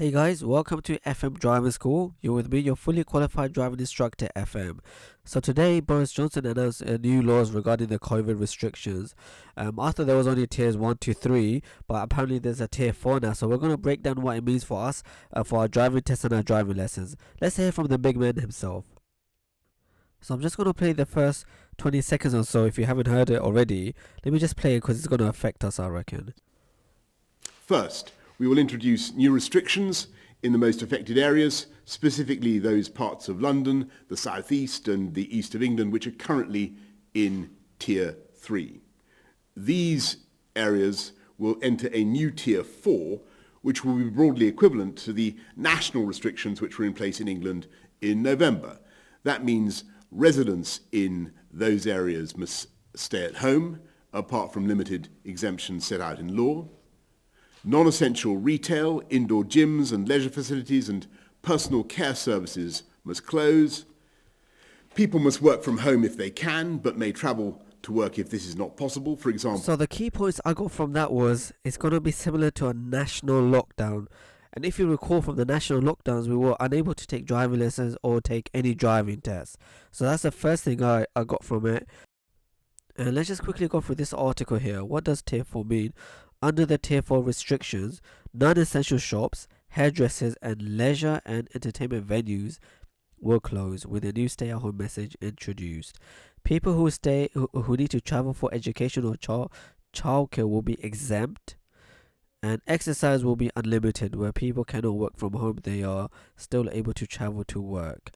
Hey guys, welcome to FM Driving School. You're with me, your fully qualified driving instructor, FM. So today, Boris Johnson announced new laws regarding the COVID restrictions. I thought there was only tiers 1 to 3, but apparently there's a tier 4 now. So we're going to break down what it means for us, for our driving tests and our driving lessons. Let's hear from the big man himself. So I'm just going to play the first 20 seconds or so if you haven't heard it already. Let me just play it because it's going to affect us, I reckon. First, we will introduce new restrictions in the most affected areas, specifically those parts of London, the South East and the East of England, which are currently in Tier 3. These areas will enter a new Tier 4, which will be broadly equivalent to the national restrictions which were in place in England in November. That means residents in those areas must stay at home, apart from limited exemptions set out in law. Non-essential retail, indoor gyms and leisure facilities and personal care services must close. People must work from home if they can, but may travel to work if this is not possible, for example. So the key points I got from that was it's going to be similar to a national lockdown. And if you recall from the national lockdowns, we were unable to take driving lessons or take any driving tests. So that's the first thing I got from it. And let's just quickly go through this article here. What does Tier 4 mean? Under the Tier 4 restrictions, non-essential shops, hairdressers and leisure and entertainment venues will close, with a new stay-at-home message introduced. People who need to travel for education or childcare will be exempt, and exercise will be unlimited. Where people cannot work from home, they are still able to travel to work.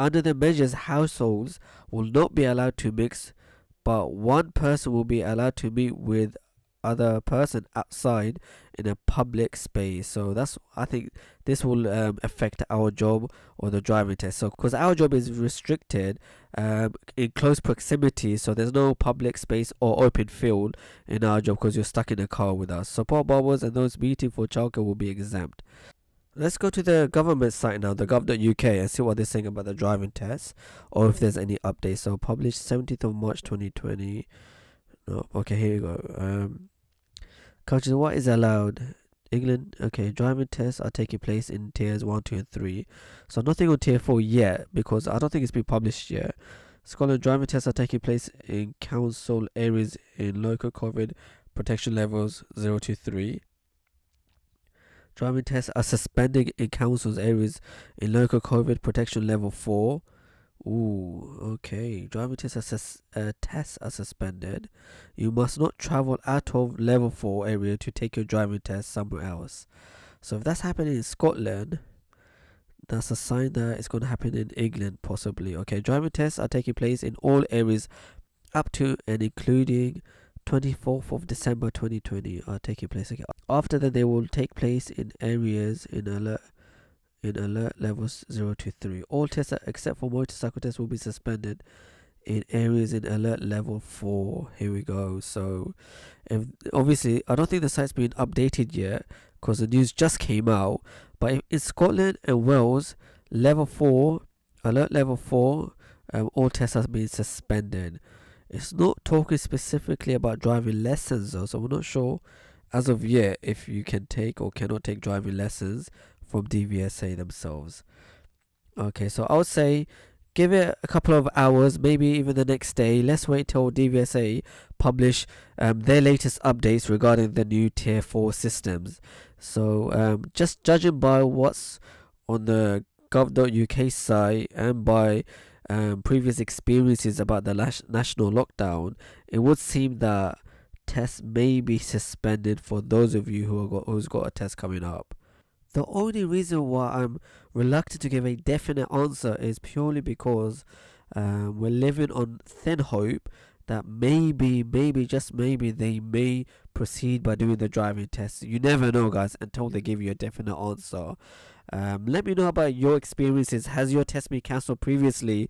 Under the measures, households will not be allowed to mix, but one person will be allowed to meet with other person outside in a public space. So I think this will affect our job or the driving test. So because our job is restricted in close proximity, so there's no public space or open field in our job because you're stuck in a car with us. Support bubbles and those meeting for childcare will be exempt. Let's go to the government site now, the gov.uk, and see what they're saying about the driving test or if there's any updates. So published 17th of March 2020. No, okay, here you go. Countries, what is allowed? England, okay, driving tests are taking place in tiers 1, 2 and 3. So nothing on tier 4 yet because I don't think it's been published yet. Scotland, driving tests are taking place in council areas in local COVID protection levels 0 to 3. Driving tests are suspending in councils areas in local COVID protection level 4. Ooh, okay. Driving tests are suspended. You must not travel out of level 4 area to take your driving test somewhere else. So if that's happening in Scotland, that's a sign that it's going to happen in England possibly. Okay, driving tests are taking place in all areas up to and including 24th of December 2020 are taking place again. After that, they will take place in areas in alert levels 0 to 3. All tests except for motorcycle tests will be suspended in areas in alert level 4. Here we go. So obviously I don't think the site's been updated yet because the news just came out, but in Scotland and Wales, level 4, alert level 4, all tests have been suspended. It's not talking specifically about driving lessons though, so we're not sure as of yet if you can take or cannot take driving lessons from DVSA themselves. Okay, so I would say give it a couple of hours, maybe even the next day. Let's wait till DVSA publish their latest updates regarding the new tier 4 systems. So just judging by what's on the gov.uk site and by previous experiences about the national lockdown, it would seem that tests may be suspended for those of you who's got a test coming up. The only reason why I'm reluctant to give a definite answer is purely because we're living on thin hope that maybe, just maybe, they may proceed by doing the driving test. You never know, guys, until they give you a definite answer. Let me know about your experiences. Has your test been cancelled previously,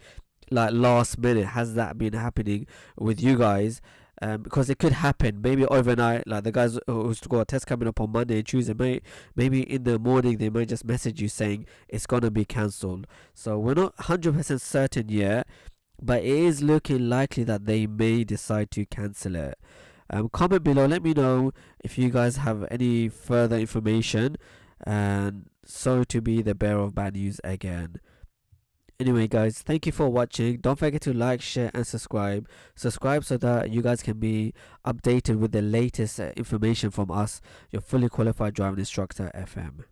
like last minute? Has that been happening with you guys? Because it could happen maybe overnight, like the guys who's got a test coming up on Monday and Tuesday, maybe in the morning they might just message you saying it's gonna be cancelled. So we're not 100% certain yet, but it is looking likely that they may decide to cancel it. Comment below, let me know if you guys have any further information. and sorry to be the bearer of bad news again. Anyway, guys, thank you for watching. Don't forget to like, share, and subscribe. Subscribe so that you guys can be updated with the latest information from us, your fully qualified driving instructor FM.